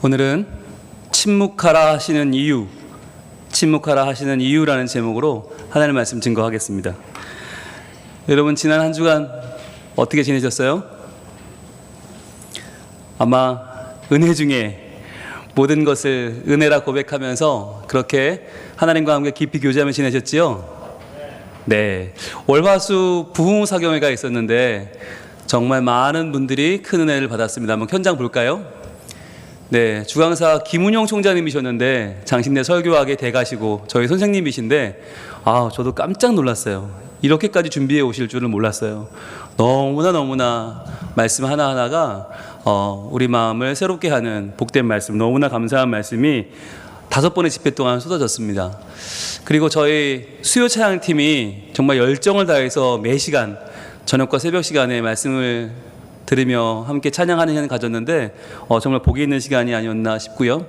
오늘은 침묵하라 하시는 이유, 침묵하라 하시는 이유라는 제목으로 하나님의 말씀 증거하겠습니다. 여러분, 지난 한 주간 어떻게 지내셨어요? 아마 은혜 중에 모든 것을 은혜라 고백하면서 그렇게 하나님과 함께 깊이 교제하며 지내셨지요? 네, 월화수 부흥사경회가 있었는데 정말 많은 분들이 큰 은혜를 받았습니다. 한번 현장 볼까요? 네, 주강사 김은영 총장님이셨는데 장신대 설교학에 대가시고 저희 선생님이신데 저도 깜짝 놀랐어요. 이렇게까지 준비해 오실 줄은 몰랐어요. 너무나 말씀 하나하나가 우리 마음을 새롭게 하는 복된 말씀, 너무나 감사한 말씀이 5번의 집회 동안 쏟아졌습니다. 그리고 저희 수요 찬양팀이 정말 열정을 다해서 매 시간 저녁과 새벽 시간에 말씀을 들으며 함께 찬양하는 시간을 가졌는데 정말 복이 있는 시간이 아니었나 싶고요.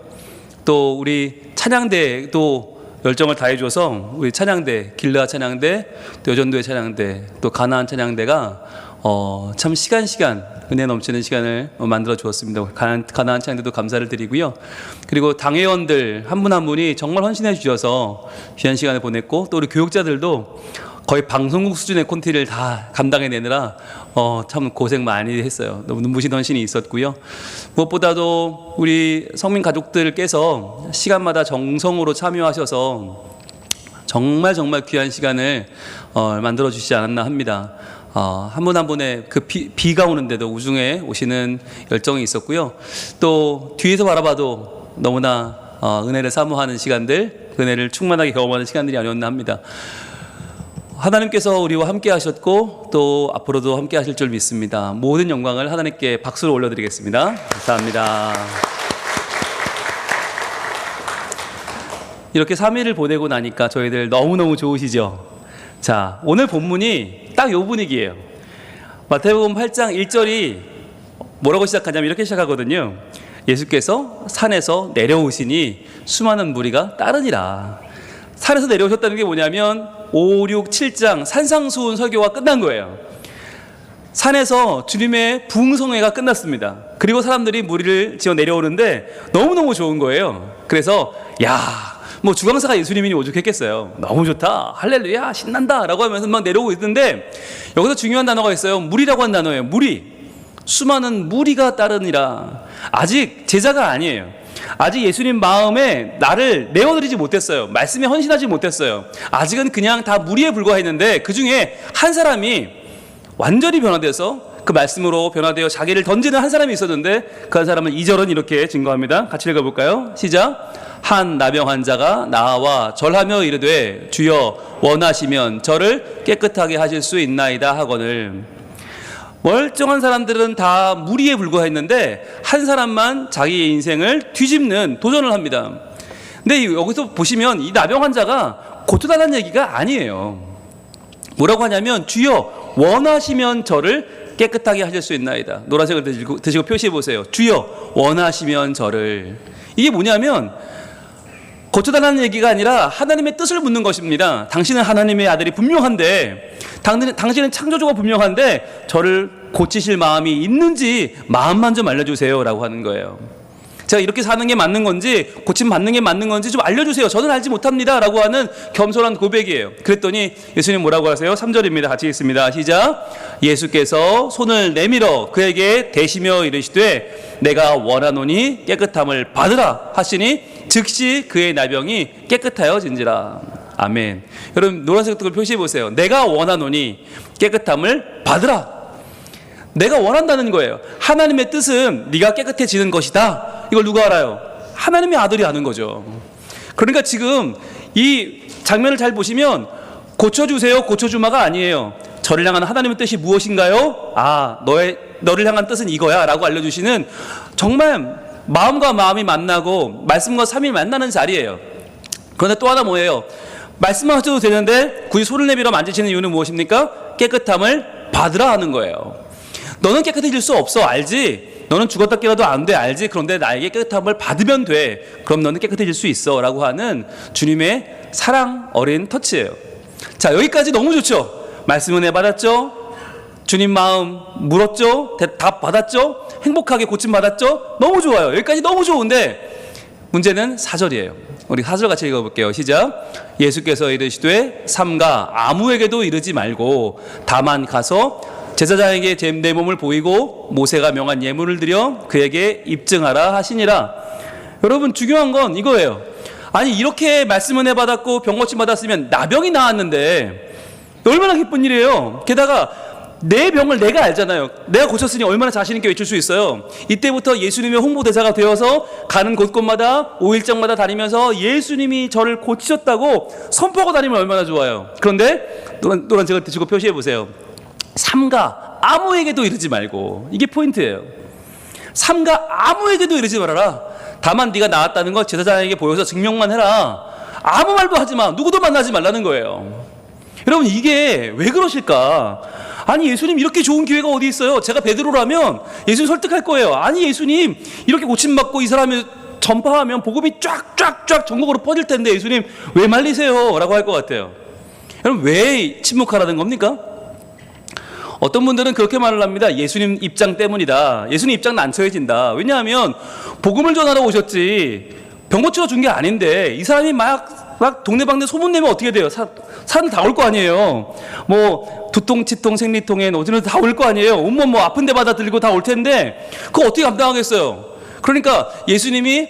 또 우리 찬양대도 열정을 다해줘서 우리 찬양대, 길르아 찬양대, 또 여전도의 찬양대, 또 가나안 찬양대가 참 시간 은혜 넘치는 시간을 만들어 주었습니다. 가나안 찬양대도 감사를 드리고요. 그리고 당회원들 한 분 한 분이 정말 헌신해 주셔서 귀한 시간을 보냈고, 또 우리 교육자들도 거의 방송국 수준의 콘티를 다 감당해내느라 참 고생 많이 했어요. 너무 눈부신 헌신이 있었고요. 무엇보다도 우리 성민 가족들께서 시간마다 정성으로 참여하셔서 정말 귀한 시간을 만들어 주시지 않았나 합니다. 한 분 한 분의 그 비가 오는데도 우중에 오시는 열정이 있었고요. 또 뒤에서 바라봐도 너무나 은혜를 사모하는 시간들, 은혜를 충만하게 경험하는 시간들이 아니었나 합니다. 하나님께서 우리와 함께 하셨고 또 앞으로도 함께 하실 줄 믿습니다. 모든 영광을 하나님께 박수로 올려드리겠습니다. 감사합니다. 이렇게 3일을 보내고 나니까 저희들 너무너무 좋으시죠? 자, 오늘 본문이 딱 요 분위기예요. 마태복음 8장 1절이 뭐라고 시작하냐면 이렇게 시작하거든요. 예수께서 산에서 내려오시니 수많은 무리가 따르니라. 산에서 내려오셨다는 게 뭐냐면 5, 6, 7장 산상수훈 설교가 끝난 거예요. 산에서 주님의 부흥성회가 끝났습니다. 그리고 사람들이 무리를 지어 내려오는데 너무너무 좋은 거예요. 그래서 주강사가 예수님이니 오죽했겠어요. 너무 좋다, 할렐루야, 신난다 라고 하면서 막 내려오고 있는데, 여기서 중요한 단어가 있어요. 무리라고 한 단어예요. 무리. 수많은 무리가 따르니라. 아직 제자가 아니에요. 아직 예수님 마음에 나를 내어드리지 못했어요. 말씀에 헌신하지 못했어요. 아직은 그냥 다 무리에 불과했는데, 그 중에 한 사람이 완전히 변화돼서 그 말씀으로 변화되어 자기를 던지는 한 사람이 있었는데, 그 한 사람은 2절은 이렇게 증거합니다. 같이 읽어볼까요? 시작. 한 나병 환자가 나와 절하며 이르되 주여 원하시면 저를 깨끗하게 하실 수 있나이다 하거늘. 멀쩡한 사람들은 다 무리에 불과했는데 한 사람만 자기의 인생을 뒤집는 도전을 합니다. 근데 여기서 보시면 이 나병 환자가 고쳐달라는 얘기가 아니에요. 뭐라고 하냐면 주여 원하시면 저를 깨끗하게 하실 수 있나이다. 노란색을 드시고 표시해 보세요. 주여 원하시면 저를. 이게 뭐냐면 고쳐달라는 얘기가 아니라 하나님의 뜻을 묻는 것입니다. 당신은 하나님의 아들이 분명한데, 당신은 창조주가 분명한데 저를 고치실 마음이 있는지 마음만 좀 알려주세요 라고 하는 거예요. 제가 이렇게 사는 게 맞는 건지 고침 받는 게 맞는 건지 좀 알려주세요. 저는 알지 못합니다 라고 하는 겸손한 고백이에요. 그랬더니 예수님 뭐라고 하세요? 3절입니다. 같이 읽습니다. 시작. 예수께서 손을 내밀어 그에게 대시며 이르시되 내가 원하노니 깨끗함을 받으라 하시니 즉시 그의 나병이 깨끗하여진지라. 아멘. 여러분, 노란색 뜻을 표시해 보세요. 내가 원하노니 깨끗함을 받으라. 내가 원한다는 거예요. 하나님의 뜻은 네가 깨끗해지는 것이다. 이걸 누가 알아요? 하나님의 아들이 아는 거죠. 그러니까 지금 이 장면을 잘 보시면 고쳐주세요, 고쳐주마가 아니에요. 저를 향한 하나님의 뜻이 무엇인가요? 너를 향한 뜻은 이거야 라고 알려주시는, 정말 마음과 마음이 만나고 말씀과 3일 만나는 자리예요. 그런데 또 하나 뭐예요? 말씀만 하셔도 되는데 굳이 손을 내밀어 만지시는 이유는 무엇입니까? 깨끗함을 받으라 하는 거예요. 너는 깨끗해질 수 없어, 알지? 너는 죽었다 깨어도 안 돼, 알지? 그런데 나에게 깨끗함을 받으면 돼. 그럼 너는 깨끗해질 수 있어 라고 하는 주님의 사랑 어린 터치예요. 자, 여기까지 너무 좋죠? 말씀 은혜 받았죠? 주님 마음 물었죠? 답 받았죠? 행복하게 고침받았죠? 너무 좋아요. 여기까지 너무 좋은데 문제는 4절이에요. 우리 4절 같이 읽어볼게요. 시작. 예수께서 이르시되 삼가 아무에게도 이르지 말고 다만 가서 제사장에게 내 몸을 보이고 모세가 명한 예물을 드려 그에게 입증하라 하시니라. 여러분 중요한 건 이거예요. 아니 이렇게 말씀 은혜 받았고 병 고침 받았으면 나병이 나았는데 얼마나 기쁜 일이에요. 게다가 내 병을 내가 알잖아요. 내가 고쳤으니 얼마나 자신 있게 외칠 수 있어요. 이때부터 예수님의 홍보대사가 되어서 가는 곳곳마다 5일장마다 다니면서 예수님이 저를 고치셨다고 선포하고 다니면 얼마나 좋아요. 그런데 노란 책을 드시고 표시해 보세요. 삼가 아무에게도 이르지 말고. 이게 포인트예요. 삼가 아무에게도 이르지 말아라. 다만 네가 나았다는 걸 제사장에게 보여서 증명만 해라. 아무 말도 하지 마. 누구도 만나지 말라는 거예요. 여러분 이게 왜 그러실까? 아니 예수님 이렇게 좋은 기회가 어디 있어요? 제가 베드로라면 예수님 설득할 거예요. 아니 예수님 이렇게 고침받고 이 사람이 전파하면 복음이 쫙쫙쫙 전국으로 퍼질 텐데 예수님 왜 말리세요? 라고 할 것 같아요. 여러분 왜 침묵하라는 겁니까? 어떤 분들은 그렇게 말을 합니다. 예수님 입장 때문이다. 예수님 입장은 안 처해진다. 왜냐하면 복음을 전하러 오셨지 병 고치러 준 게 아닌데 이 사람이 막 동네방네 소문내면 어떻게 돼요? 사람들 다 올 거 아니에요. 뭐 두통, 치통, 생리통에 어디는 다 올 거 아니에요. 온몸 뭐 아픈 데마다 들고 다 올 텐데 그거 어떻게 감당하겠어요? 그러니까 예수님이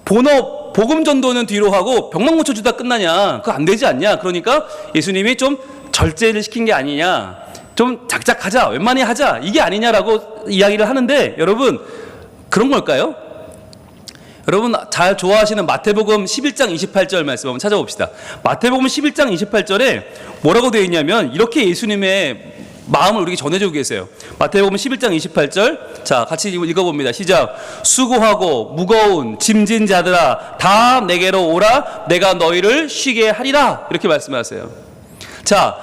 본업 복음 전도는 뒤로 하고 병만 고쳐주다 끝나냐? 그거 안 되지 않냐? 그러니까 예수님이 좀 절제를 시킨 게 아니냐? 좀 작작하자, 웬만히 하자, 이게 아니냐라고 이야기를 하는데 여러분 그런 걸까요? 여러분 잘 좋아하시는 마태복음 11장 28절 말씀 한번 찾아봅시다. 마태복음 11장 28절에 뭐라고 되어 있냐면 이렇게 예수님의 마음을 우리에게 전해주고 계세요. 마태복음 11장 28절 자 같이 읽어봅니다. 시작. 수고하고 무거운 짐진 자들아 다 내게로 오라 내가 너희를 쉬게 하리라. 이렇게 말씀하세요. 자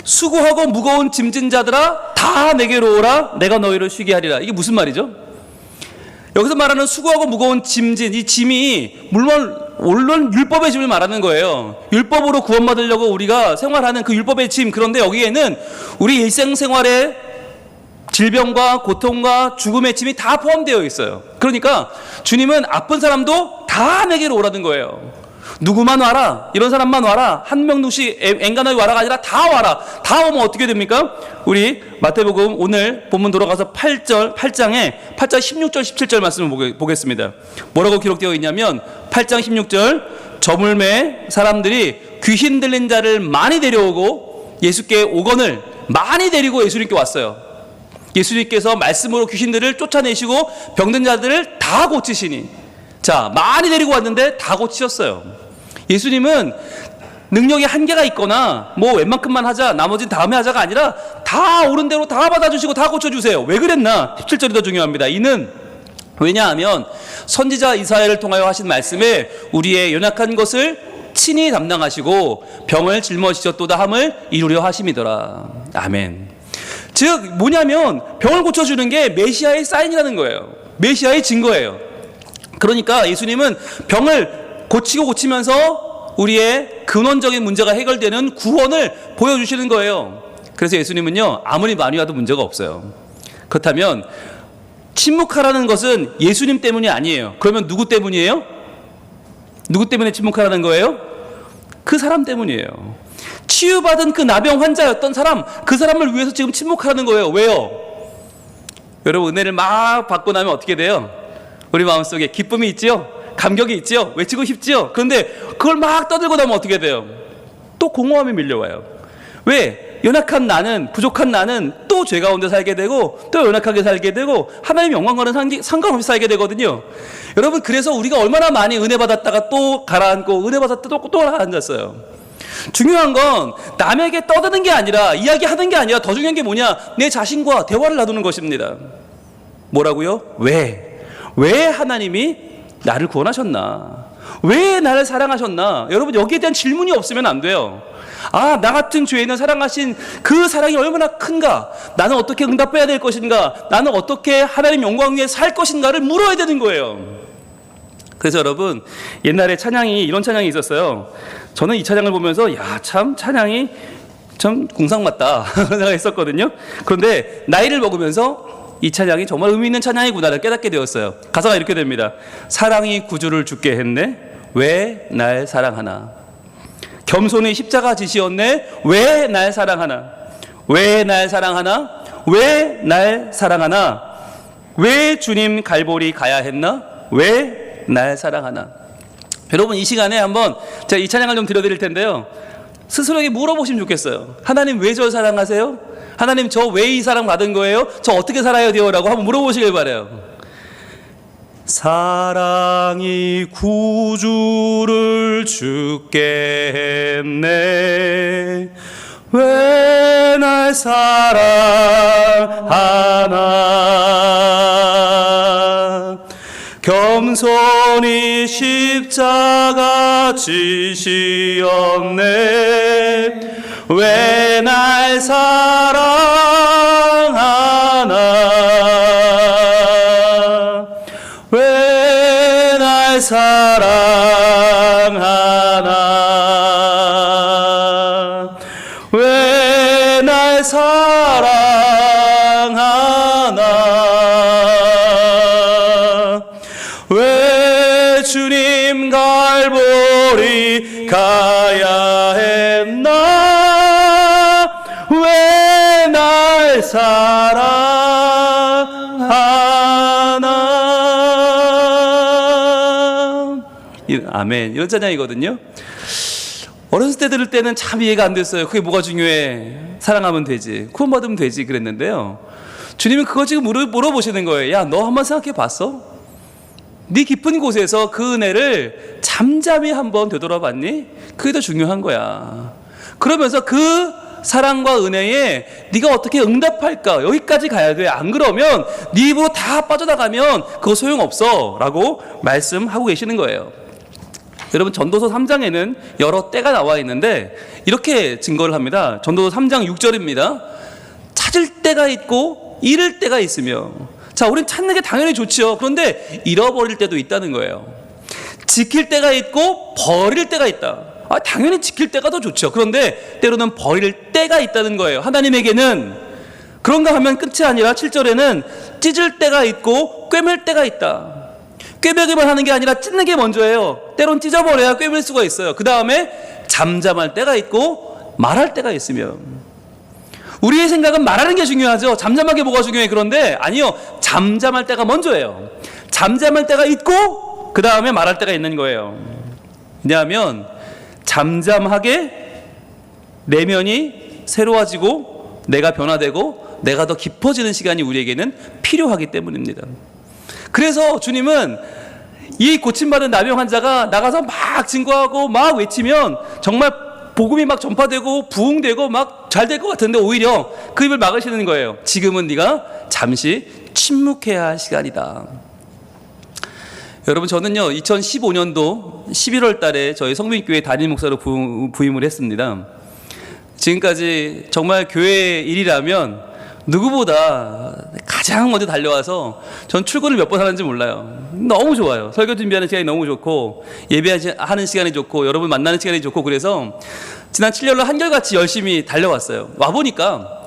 수고하고 무거운 짐진 자들아 다 내게로 오라 내가 너희를 쉬게 하리라. 이게 무슨 말이죠? 여기서 말하는 수고하고 무거운 짐진, 이 짐이 물론 율법의 짐을 말하는 거예요. 율법으로 구원받으려고 우리가 생활하는 그 율법의 짐. 그런데 여기에는 우리 일생생활의 질병과 고통과 죽음의 짐이 다 포함되어 있어요. 그러니까 주님은 아픈 사람도 다 내게로 오라는 거예요. 누구만 와라, 이런 사람만 와라, 한 명씩 앵간하게 와라가 아니라 다 와라. 다 오면 어떻게 됩니까? 우리 마태복음 오늘 본문 돌아가서 8장에 8장 16절 17절 말씀을 보겠습니다. 뭐라고 기록되어 있냐면 8장 16절 저물매 사람들이 귀신 들린 자를 많이 데려오고 예수께 오건을 많이 데리고 예수님께 왔어요. 예수님께서 말씀으로 귀신들을 쫓아내시고 병든 자들을 다 고치시니 자 많이 데리고 왔는데 다 고치셨어요. 예수님은 능력이 한계가 있거나 뭐 웬만큼만 하자 나머지는 다음에 하자가 아니라 다 옳은 대로 다 받아주시고 다 고쳐주세요. 왜 그랬나? 17절이 더 중요합니다. 이는 왜냐하면 선지자 이사야를 통하여 하신 말씀에 우리의 연약한 것을 친히 담당하시고 병을 짊어지셨도다 함을 이루려 하심이더라. 아멘. 즉 뭐냐면 병을 고쳐주는 게 메시아의 사인이라는 거예요. 메시아의 증거예요. 그러니까 예수님은 병을 고치면서 우리의 근원적인 문제가 해결되는 구원을 보여주시는 거예요. 그래서 예수님은요 아무리 많이 와도 문제가 없어요. 그렇다면 침묵하라는 것은 예수님 때문이 아니에요. 그러면 누구 때문이에요? 누구 때문에 침묵하라는 거예요? 그 사람 때문이에요. 치유받은 그 나병 환자였던 사람, 그 사람을 위해서 지금 침묵하라는 거예요. 왜요? 여러분 은혜를 막 받고 나면 어떻게 돼요? 우리 마음속에 기쁨이 있지요? 감격이 있지요? 외치고 싶지요? 그런데 그걸 막 떠들고 나면 어떻게 돼요? 또 공허함이 밀려와요. 왜? 연약한 나는, 부족한 나는 또 죄 가운데 살게 되고 또 연약하게 살게 되고 하나님의 영광과는 상관없이 살게 되거든요. 여러분 그래서 우리가 얼마나 많이 은혜 받았다가 또 가라앉고 은혜 받았다 또 가라앉았어요. 중요한 건 남에게 떠드는 게 아니라 이야기하는 게 아니라 더 중요한 게 뭐냐? 내 자신과 대화를 나누는 것입니다. 뭐라고요? 왜 하나님이 나를 구원하셨나? 왜 나를 사랑하셨나? 여러분 여기에 대한 질문이 없으면 안 돼요. 아, 나 같은 죄인을 사랑하신 그 사랑이 얼마나 큰가? 나는 어떻게 응답해야 될 것인가? 나는 어떻게 하나님 영광 위에 살 것인가를 물어야 되는 거예요. 그래서 여러분 찬양이 이런 찬양이 있었어요. 저는 이 찬양을 보면서 야, 참 찬양이 참 궁상 맞다 그런 생각했었거든요. 그런데 나이를 먹으면서 이 찬양이 정말 의미 있는 찬양이구나를 깨닫게 되었어요. 가사가 이렇게 됩니다. 사랑이 구주를 죽게 했네 왜 날 사랑하나. 겸손히 십자가 지시었네 왜 날 사랑하나. 왜 날 사랑하나. 왜 날 사랑하나. 왜 주님 갈보리 가야 했나. 왜 날 사랑하나. 여러분 이 시간에 한번 제가 이 찬양을 좀 드려드릴 텐데요, 스스로에게 물어보시면 좋겠어요. 하나님 왜 저 사랑하세요? 하나님 저 왜 이 사랑 받은 거예요? 저 어떻게 살아야 돼요? 라고 한번 물어보시길 바라요. 사랑이 구주를 죽게 했네 왜 날 사랑하나. 겸손히 십자가 지시었네 왜 날 사랑하나. 왜 날 사랑하나. 왜 날 사랑하나. 왜 주님 갈보리 가야 했나. 왜 날 사랑하나. 아멘. 이런 찬양이거든요. 어렸을 때 들을 때는 참 이해가 안 됐어요. 그게 뭐가 중요해. 사랑하면 되지, 구원받으면 되지 그랬는데요, 주님은 그거 지금 물어보시는 거예요. 야, 너 한번 생각해 봤어? 네 깊은 곳에서 그 은혜를 잠잠히 한번 되돌아봤니? 그게 더 중요한 거야. 그러면서 그 사랑과 은혜에 네가 어떻게 응답할까? 여기까지 가야 돼. 안 그러면 네 입으로 다 빠져나가면 그거 소용없어 라고 말씀하고 계시는 거예요. 여러분 전도서 3장에는 여러 때가 나와 있는데 이렇게 증거를 합니다. 전도서 3장 6절입니다. 찾을 때가 있고 잃을 때가 있으며. 자, 우린 찾는 게 당연히 좋죠. 그런데 잃어버릴 때도 있다는 거예요. 지킬 때가 있고 버릴 때가 있다. 당연히 지킬 때가 더 좋죠. 그런데 때로는 버릴 때가 있다는 거예요. 하나님에게는 그런가 하면 끝이 아니라 7절에는 찢을 때가 있고 꿰맬 때가 있다. 꿰매기만 하는 게 아니라 찢는 게 먼저예요. 때론 찢어버려야 꿰맬 수가 있어요. 그 다음에 잠잠할 때가 있고 말할 때가 있으며. 우리의 생각은 말하는 게 중요하죠. 잠잠하게 뭐가 중요해. 그런데 아니요, 잠잠할 때가 먼저예요. 잠잠할 때가 있고 그 다음에 말할 때가 있는 거예요. 왜냐하면 잠잠하게 내면이 새로워지고 내가 변화되고 내가 더 깊어지는 시간이 우리에게는 필요하기 때문입니다. 그래서 주님은 이 고침받은 나병 환자가 나가서 막 증거하고 막 외치면 정말 복음이 막 전파되고 부흥되고 막 잘 될 것 같은데 오히려 그 입을 막으시는 거예요. 지금은 네가 잠시 침묵해야 할 시간이다. 여러분 저는요 2015년도 11월 달에 저희 성민교회 담임 목사로 부임을 했습니다. 지금까지 정말 교회 일이라면 누구보다 가장 먼저 달려와서 전 출근을 몇 번 하는지 몰라요. 너무 좋아요. 설교 준비하는 시간이 너무 좋고 예배하는 시간이 좋고 여러분 만나는 시간이 좋고 그래서 지난 7년을 한결같이 열심히 달려왔어요. 와보니까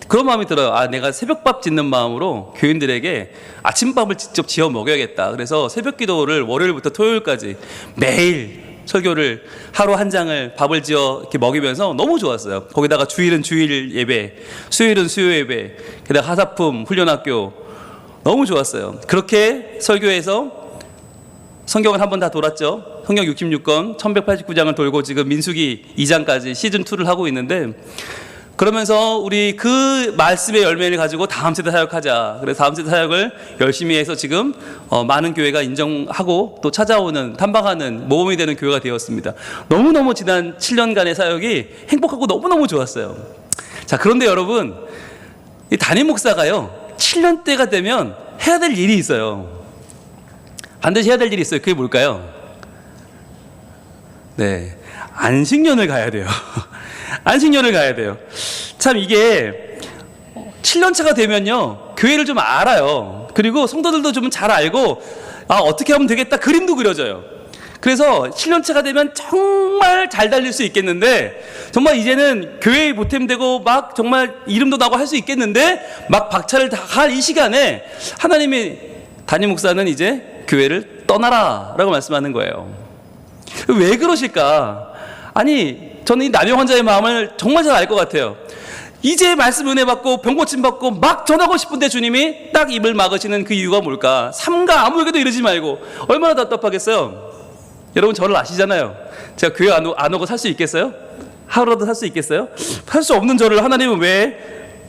그런 마음이 들어요. 내가 새벽밥 짓는 마음으로 교인들에게 아침밥을 직접 지어 먹여야겠다. 그래서 새벽 기도를 월요일부터 토요일까지 매일 설교를 하루 한 장을 밥을 지어 이렇게 먹이면서 너무 좋았어요. 거기다가 주일은 주일 예배, 수요일은 수요 예배, 게다가 하사품 훈련학교 너무 좋았어요. 그렇게 설교해서 성경을 한 번 다 돌았죠. 성경 66권 1189장을 돌고 지금 민수기 2장까지 시즌2를 하고 있는데 그러면서 우리 그 말씀의 열매를 가지고 다음 세대 사역하자. 그래서 다음 세대 사역을 열심히 해서 지금 많은 교회가 인정하고 또 찾아오는 탐방하는 모범이 되는 교회가 되었습니다. 너무너무 지난 7년간의 사역이 행복하고 너무너무 좋았어요. 자, 그런데 여러분 이 담임 목사가요 7년대가 되면 해야 될 일이 있어요. 반드시 해야 될 일이 있어요. 그게 뭘까요? 네, 안식년을 가야 돼요. 안식년을 가야 돼요. 참 이게 7년차가 되면요 교회를 좀 알아요. 그리고 성도들도 좀 잘 알고 어떻게 하면 되겠다 그림도 그려져요. 그래서 7년차가 되면 정말 잘 달릴 수 있겠는데, 정말 이제는 교회에 보탬되고 막 정말 이름도 나고 할 수 있겠는데, 막 박차를 다 할 이 시간에 하나님이 담임 목사는 이제 교회를 떠나라 라고 말씀하는 거예요. 왜 그러실까? 아니, 저는 이 남영 환자의 마음을 정말 잘 알 것 같아요. 이제 말씀 은혜 받고 병 고침 받고 막 전하고 싶은데 주님이 딱 입을 막으시는 그 이유가 뭘까? 삼가 아무에게도 이러지 말고. 얼마나 답답하겠어요. 여러분 저를 아시잖아요. 제가 교회 안 오고 살 수 있겠어요? 하루라도 살 수 있겠어요? 살 수 없는 저를 하나님은 왜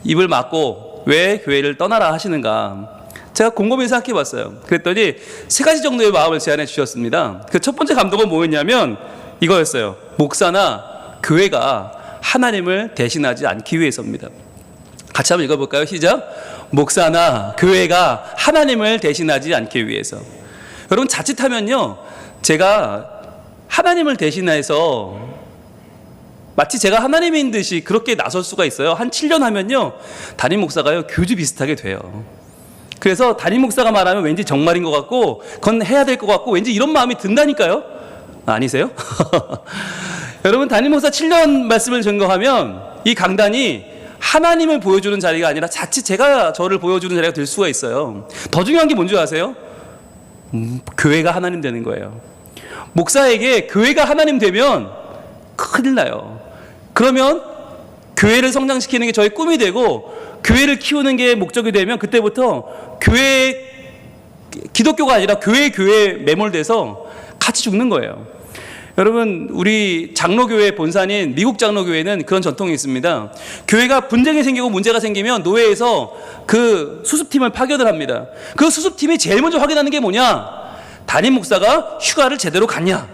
입을 막고 왜 교회를 떠나라 하시는가? 제가 곰곰이 생각해 봤어요. 그랬더니 3가지 정도의 마음을 제안해 주셨습니다. 그 첫 번째 감동은 뭐였냐면 이거였어요. 목사나 교회가 하나님을 대신하지 않기 위해서입니다. 같이 한번 읽어볼까요? 시작. 목사나 교회가 하나님을 대신하지 않기 위해서. 여러분 자칫하면요, 제가 하나님을 대신해서 마치 제가 하나님인 듯이 그렇게 나설 수가 있어요. 한 7년 하면요, 담임 목사가요 교주 비슷하게 돼요. 그래서 담임 목사가 말하면 왠지 정말인 것 같고 그건 해야 될 것 같고 왠지 이런 마음이 든다니까요. 아니세요? 여러분 담임 목사 7년 말씀을 증거하면 이 강단이 하나님을 보여주는 자리가 아니라 자칫 제가 저를 보여주는 자리가 될 수가 있어요. 더 중요한 게 뭔지 아세요? 교회가 하나님 되는 거예요. 목사에게 교회가 하나님 되면 큰일 나요. 그러면 교회를 성장시키는 게 저의 꿈이 되고 교회를 키우는 게 목적이 되면 그때부터 기독교가 아니라 교회에 매몰돼서 같이 죽는 거예요. 여러분 우리 장로교회 본산인 미국 장로교회는 그런 전통이 있습니다. 교회가 분쟁이 생기고 문제가 생기면 노회에서 그 수습팀을 파견을 합니다. 그 수습팀이 제일 먼저 확인하는 게 뭐냐? 담임 목사가 휴가를 제대로 갔냐?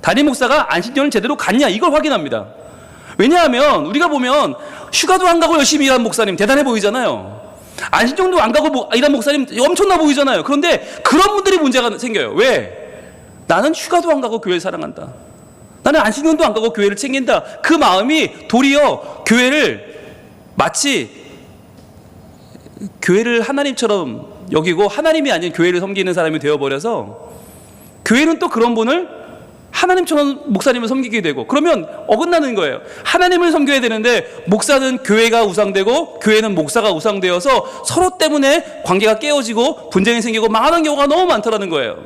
담임 목사가 안식년을 제대로 갔냐? 이걸 확인합니다. 왜냐하면 우리가 보면 휴가도 안 가고 열심히 일하는 목사님 대단해 보이잖아요. 안식년도 안 가고 일하는 목사님 엄청나 보이잖아요. 그런데 그런 분들이 문제가 생겨요. 왜? 나는 휴가도 안 가고 교회를 사랑한다. 나는 안식년도 안 가고 교회를 챙긴다. 그 마음이 도리어 교회를 마치 교회를 하나님처럼 여기고 하나님이 아닌 교회를 섬기는 사람이 되어버려서 교회는 또 그런 분을 하나님처럼 목사님을 섬기게 되고 그러면 어긋나는 거예요. 하나님을 섬겨야 되는데 목사는 교회가 우상되고 교회는 목사가 우상되어서 서로 때문에 관계가 깨어지고 분쟁이 생기고 망하는 경우가 너무 많더라는 거예요.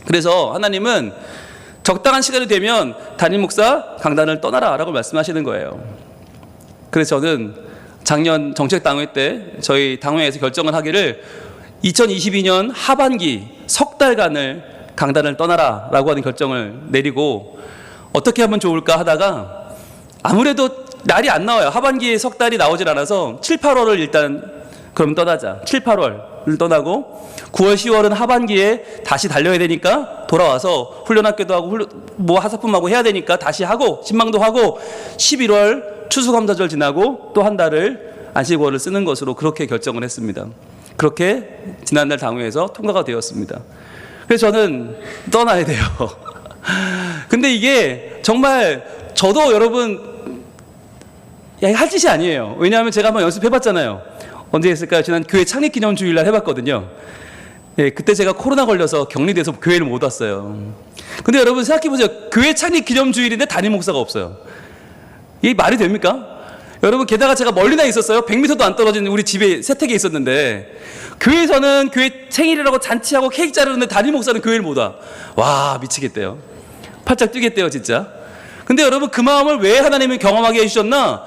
그래서 하나님은 적당한 시간이 되면 담임 목사 강단을 떠나라 라고 말씀하시는 거예요. 그래서 저는 작년 정책당회 때 저희 당회에서 결정을 하기를 2022년 하반기 석 달간을 강단을 떠나라 라고 하는 결정을 내리고 어떻게 하면 좋을까 하다가 아무래도 날이 안 나와요. 하반기에 석 달이 나오질 않아서 7, 8월을 일단 그럼 떠나자. 7, 8월을 떠나고 9월, 10월은 하반기에 다시 달려야 되니까 돌아와서 훈련학교도 하고 뭐 하사품하고 해야 되니까 다시 하고 신방도 하고 11월 추수감사절 지나고 또 한 달을 안식월을 쓰는 것으로 그렇게 결정을 했습니다. 그렇게 지난달 당회에서 통과가 되었습니다. 그래서 저는 떠나야 돼요. 근데 이게 정말 저도 여러분 할 짓이 아니에요. 왜냐하면 제가 한번 연습해봤잖아요. 언제 했을까요? 지난 교회 창립기념주일날 해봤거든요. 예, 그때 제가 코로나 걸려서 격리돼서 교회를 못 왔어요. 근데 여러분 생각해보세요. 교회 창립기념주일인데 담임 목사가 없어요. 이게 말이 됩니까? 여러분 게다가 제가 멀리나 있었어요. 100m도 안 떨어진 우리 집에 세택에 있었는데 교회에서는 교회 생일이라고 잔치하고 케이크 자르는데 담임 목사는 교회를 못 와. 와 미치겠대요. 팔짝 뛰겠대요 진짜. 근데 여러분 그 마음을 왜 하나님이 경험하게 해주셨나?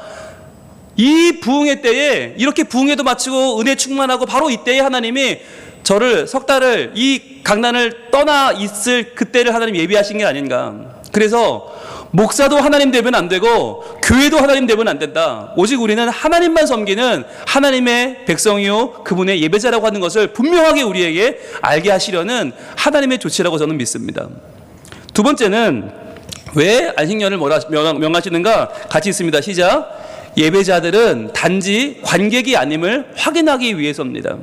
이 부흥회 때에 이렇게 부흥회도 마치고 은혜 충만하고 바로 이때에 하나님이 저를 석 달을 이 강단을 떠나 있을 그때를 하나님 예비하신 게 아닌가. 그래서 목사도 하나님 되면 안 되고 교회도 하나님 되면 안 된다. 오직 우리는 하나님만 섬기는 하나님의 백성이요 그분의 예배자라고 하는 것을 분명하게 우리에게 알게 하시려는 하나님의 조치라고 저는 믿습니다. 두 번째는 왜 안식년을 명하시는가? 같이 있습니다. 시작. 예배자들은 단지 관객이 아님을 확인하기 위해서입니다.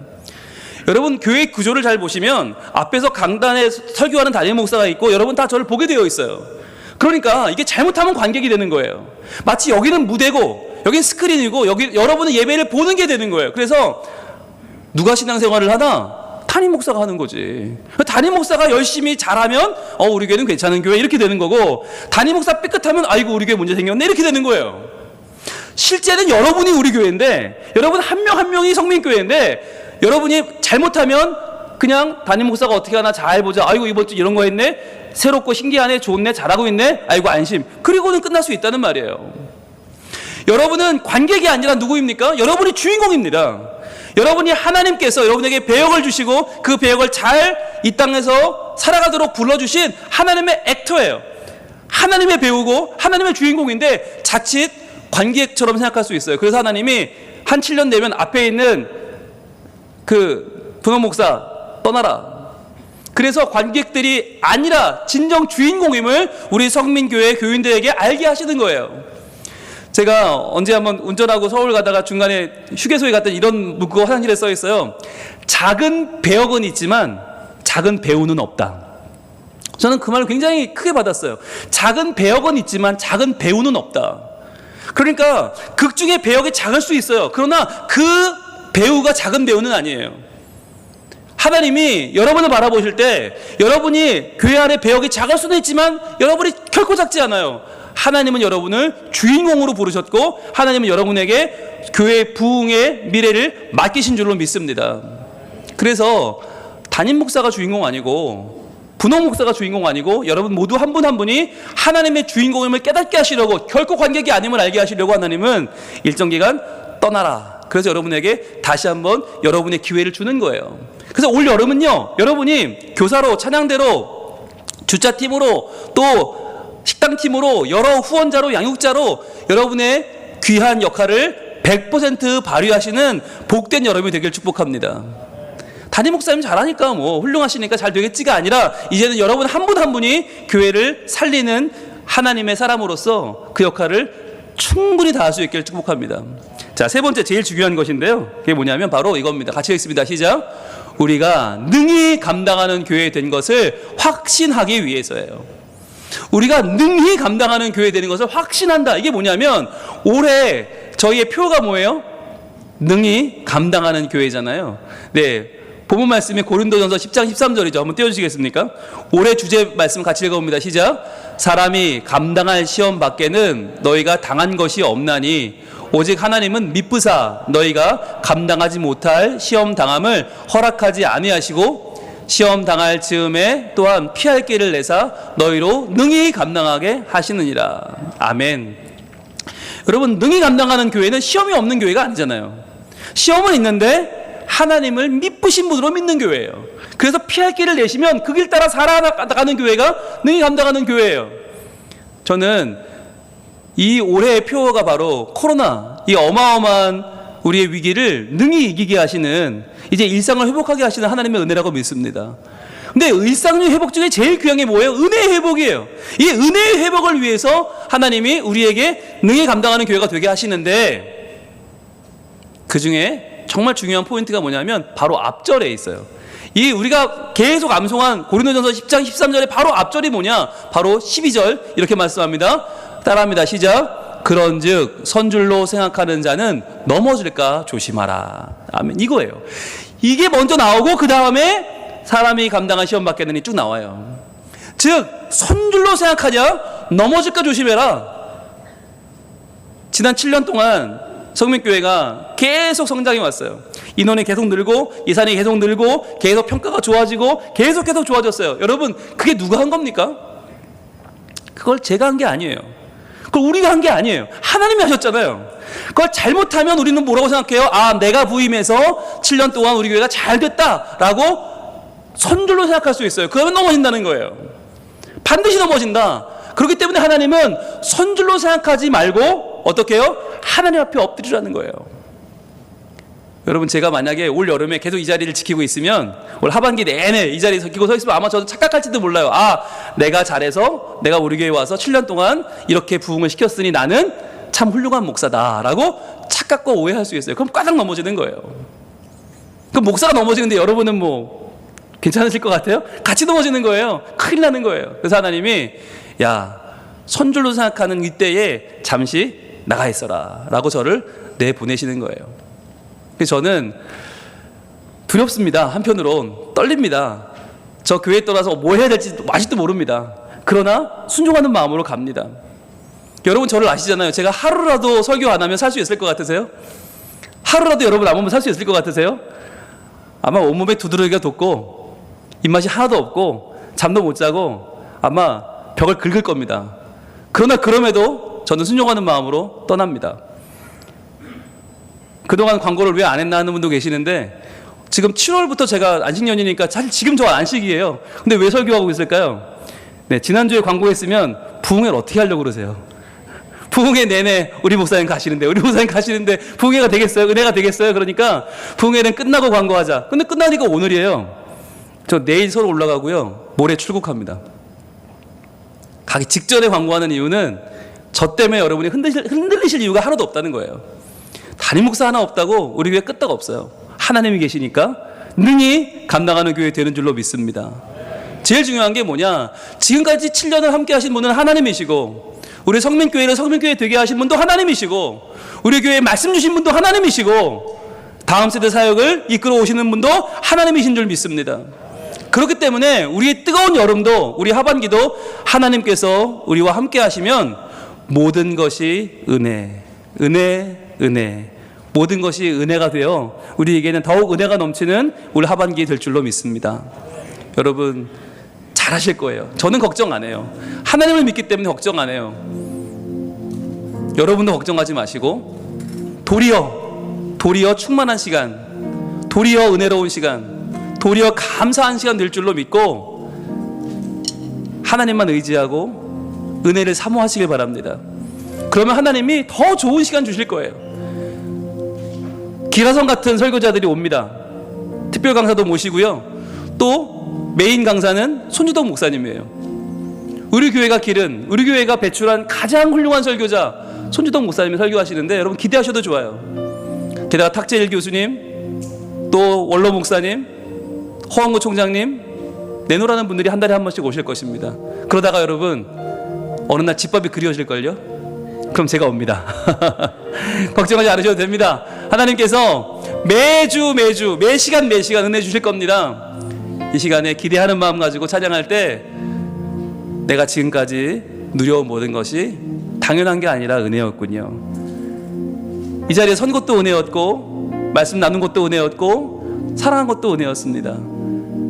여러분 교회 구조를 잘 보시면 앞에서 강단에 설교하는 담임 목사가 있고 여러분 다 저를 보게 되어 있어요. 그러니까 이게 잘못하면 관객이 되는 거예요. 마치 여기는 무대고 여기는 스크린이고 여기 여러분은 예배를 보는 게 되는 거예요. 그래서 누가 신앙생활을 하나? 담임 목사가 하는 거지. 담임 목사가 열심히 잘하면 우리 교회는 괜찮은 교회 이렇게 되는 거고, 담임 목사 삐끗하면 아이고 우리 교회 문제 생겼네 이렇게 되는 거예요. 실제는 여러분이 우리 교회인데, 여러분 한 명 한 명이 성민교회인데, 여러분이 잘못하면 그냥 담임 목사가 어떻게 하나 잘 보자, 아이고 이번 주 이런 거 했네, 새롭고 신기하네, 좋네, 잘하고 있네, 아이고 안심, 그리고는 끝날 수 있다는 말이에요. 여러분은 관객이 아니라 누구입니까? 여러분이 주인공입니다. 여러분이 하나님께서 여러분에게 배역을 주시고 그 배역을 잘 이 땅에서 살아가도록 불러주신 하나님의 액터예요. 하나님의 배우고 하나님의 주인공인데 자칫 관객처럼 생각할 수 있어요. 그래서 하나님이 한 7년 되면 앞에 있는 그 분홍 목사 떠나라. 그래서 관객들이 아니라 진정 주인공임을 우리 성민교회 교인들에게 알게 하시는 거예요. 제가 언제 한번 운전하고 서울 가다가 중간에 휴게소에 갔더니 이런 문구가 화장실에 써 있어요. 작은 배역은 있지만 작은 배우는 없다. 저는 그 말을 굉장히 크게 받았어요. 작은 배역은 있지만 작은 배우는 없다. 그러니까 극 중에 배역이 작을 수 있어요. 그러나 그 배우가 작은 배우는 아니에요. 하나님이 여러분을 바라보실 때 여러분이 교회 안에 배역이 작을 수는 있지만 여러분이 결코 작지 않아요. 하나님은 여러분을 주인공으로 부르셨고 하나님은 여러분에게 교회 부흥의 미래를 맡기신 줄로 믿습니다. 그래서 담임 목사가 주인공 아니고 분홍 목사가 주인공 아니고 여러분 모두 한 분 한 분이 하나님의 주인공임을 깨닫게 하시려고, 결코 관객이 아님을 알게 하시려고 하나님은 일정 기간 떠나라. 그래서 여러분에게 다시 한번 여러분의 기회를 주는 거예요. 그래서 올 여름은요, 여러분이 교사로, 찬양대로, 주차팀으로, 또 식당팀으로, 여러 후원자로, 양육자로 여러분의 귀한 역할을 100% 발휘하시는 복된 여러분이 되길 축복합니다. 담임 목사님 잘하니까 뭐 훌륭하시니까 잘 되겠지가 아니라 이제는 여러분 한 분 한 분이 교회를 살리는 하나님의 사람으로서 그 역할을 충분히 다할 수 있기를 축복합니다. 자, 세 번째 제일 중요한 것인데요, 그게 뭐냐면 바로 이겁니다. 같이 읽습니다. 시작. 우리가 능히 감당하는 교회 된 것을 확신하기 위해서예요. 우리가 능히 감당하는 교회 되는 것을 확신한다. 이게 뭐냐면 올해 저희의 표가 뭐예요? 능히 감당하는 교회잖아요. 네, 본문 말씀이 고린도전서 10장 13절이죠. 한번 띄워주시겠습니까? 올해 주제 말씀 같이 읽어봅니다. 시작. 사람이 감당할 시험 밖에는 너희가 당한 것이 없나니 오직 하나님은 미쁘사 너희가 감당하지 못할 시험 당함을 허락하지 아니하시고 시험 당할 즈음에 또한 피할 길을 내사 너희로 능히 감당하게 하시느니라. 아멘. 여러분, 능히 감당하는 교회는 시험이 없는 교회가 아니잖아요. 시험은 있는데 하나님을 미쁘신 분으로 믿는 교회예요. 그래서 피할 길을 내시면 그 길 따라 살아가는 교회가 능히 감당하는 교회예요. 저는 이 올해의 표어가 바로 코로나, 이 어마어마한 우리의 위기를 능히 이기게 하시는, 이제 일상을 회복하게 하시는 하나님의 은혜라고 믿습니다. 근데 일상의 회복 중에 제일 귀한 게 뭐예요? 은혜의 회복이에요. 이 은혜의 회복을 위해서 하나님이 우리에게 능히 감당하는 교회가 되게 하시는데, 그 중에 정말 중요한 포인트가 뭐냐면 바로 앞절에 있어요. 이 우리가 계속 암송한 고린도전서 10장 13절의 바로 앞절이 뭐냐? 바로 12절 이렇게 말씀합니다. 따라합니다. 시작. 그런즉 선줄로 생각하는 자는 넘어질까 조심하라. 아멘. 이거예요. 이게 먼저 나오고 그 다음에 사람이 감당한 시험 받겠느니 쭉 나와요. 즉 선줄로 생각하냐? 넘어질까 조심해라. 지난 7년 동안 성민교회가 계속 성장해 왔어요. 인원이 계속 늘고 예산이 계속 늘고 계속 평가가 좋아지고 계속 좋아졌어요. 여러분, 그게 누가 한 겁니까? 그걸 제가 한 게 아니에요. 그걸 우리가 한 게 아니에요. 하나님이 하셨잖아요. 그걸 잘못하면 우리는 뭐라고 생각해요? 아, 내가 부임해서 7년 동안 우리 교회가 잘 됐다라고 선줄로 생각할 수 있어요. 그러면 넘어진다는 거예요. 반드시 넘어진다. 그렇기 때문에 하나님은 선줄로 생각하지 말고 어떻게 해요? 하나님 앞에 엎드리라는 거예요. 여러분, 제가 만약에 올 여름에 계속 이 자리를 지키고 있으면 올 하반기 내내 이 자리에 지키고 서 있으면 아마 저도 착각할지도 몰라요. 아, 내가 잘해서 내가 우리 교회에 와서 7년 동안 이렇게 부흥을 시켰으니 나는 참 훌륭한 목사다라고 착각과 오해할 수 있어요. 그럼 꽈당 넘어지는 거예요. 그럼 목사가 넘어지는데 여러분은 뭐 괜찮으실 것 같아요? 같이 넘어지는 거예요. 큰일 나는 거예요. 그래서 하나님이 야, 선줄로 생각하는 이때에 잠시 나가 있어라 라고 저를 내보내시는 거예요. 그래서 저는 두렵습니다. 한편으론 떨립니다. 저 교회에 떠나서 뭐 해야 될지 아직도 모릅니다. 그러나 순종하는 마음으로 갑니다. 여러분 저를 아시잖아요. 제가 하루라도 설교 안 하면 살 수 있을 것 같으세요? 하루라도 여러분 안 오면 살 수 있을 것 같으세요? 아마 온몸에 두드러기가 돋고 입맛이 하나도 없고 잠도 못 자고 아마 벽을 긁을 겁니다. 그러나 그럼에도 저는 순종하는 마음으로 떠납니다. 그동안 광고를 왜 안 했나 하는 분도 계시는데 지금 7월부터 제가 안식년이니까 사실 지금 저 안식이에요. 근데 왜 설교하고 있을까요? 네, 지난주에 광고했으면 부흥회를 어떻게 하려고 그러세요? 부흥회 내내 우리 목사님 가시는데 부흥회가 되겠어요? 은혜가 되겠어요? 그러니까 부흥회는 끝나고 광고하자. 근데 끝나니까 오늘이에요. 저 내일 서울 올라가고요. 모레 출국합니다. 가기 직전에 광고하는 이유는 저 때문에 여러분이 흔들리실 이유가 하나도 없다는 거예요. 담임 목사 하나 없다고 우리 교회 끄떡 없어요. 하나님이 계시니까 능히 감당하는 교회 되는 줄로 믿습니다. 제일 중요한 게 뭐냐? 지금까지 7년을 함께 하신 분은 하나님이시고 우리 성민교회를 성민교회 되게 하신 분도 하나님이시고 우리 교회에 말씀 주신 분도 하나님이시고 다음 세대 사역을 이끌어 오시는 분도 하나님이신 줄 믿습니다. 그렇기 때문에 우리의 뜨거운 여름도 우리 하반기도 하나님께서 우리와 함께 하시면 모든 것이 은혜 모든 것이 은혜가 되어 우리에게는 더욱 은혜가 넘치는 올 하반기 될 줄로 믿습니다. 여러분 잘하실 거예요. 저는 걱정 안 해요. 하나님을 믿기 때문에 걱정 안 해요. 여러분도 걱정하지 마시고 도리어 충만한 시간, 도리어 은혜로운 시간, 도리어 감사한 시간 될 줄로 믿고 하나님만 의지하고 은혜를 사모하시길 바랍니다. 그러면 하나님이 더 좋은 시간 주실 거예요. 기라성 같은 설교자들이 옵니다. 특별 강사도 모시고요. 또 메인 강사는 손주동 목사님이에요. 우리 교회가 배출한 가장 훌륭한 설교자 손주동 목사님이 설교하시는데 여러분 기대하셔도 좋아요. 게다가 탁재일 교수님, 또 원로 목사님, 허원구 총장님 내놓으라는 분들이 한 달에 한 번씩 오실 것입니다. 그러다가 여러분 어느 날 집밥이 그리워질걸요? 그럼 제가 옵니다. 걱정하지 않으셔도 됩니다. 하나님께서 매시간 은혜 주실 겁니다. 이 시간에 기대하는 마음 가지고 찬양할 때 내가 지금까지 누려온 모든 것이 당연한 게 아니라 은혜였군요. 이 자리에 선 것도 은혜였고 말씀 나눈 것도 은혜였고 사랑한 것도 은혜였습니다.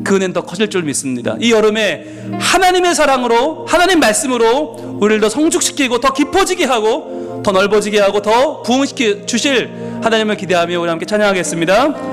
그 은혜는 더 커질 줄 믿습니다. 이 여름에 하나님의 사랑으로 하나님 말씀으로 우리를 더 성숙시키고 더 깊어지게 하고 더 넓어지게 하고 더 부흥시켜 주실 하나님을 기대하며 우리 함께 찬양하겠습니다.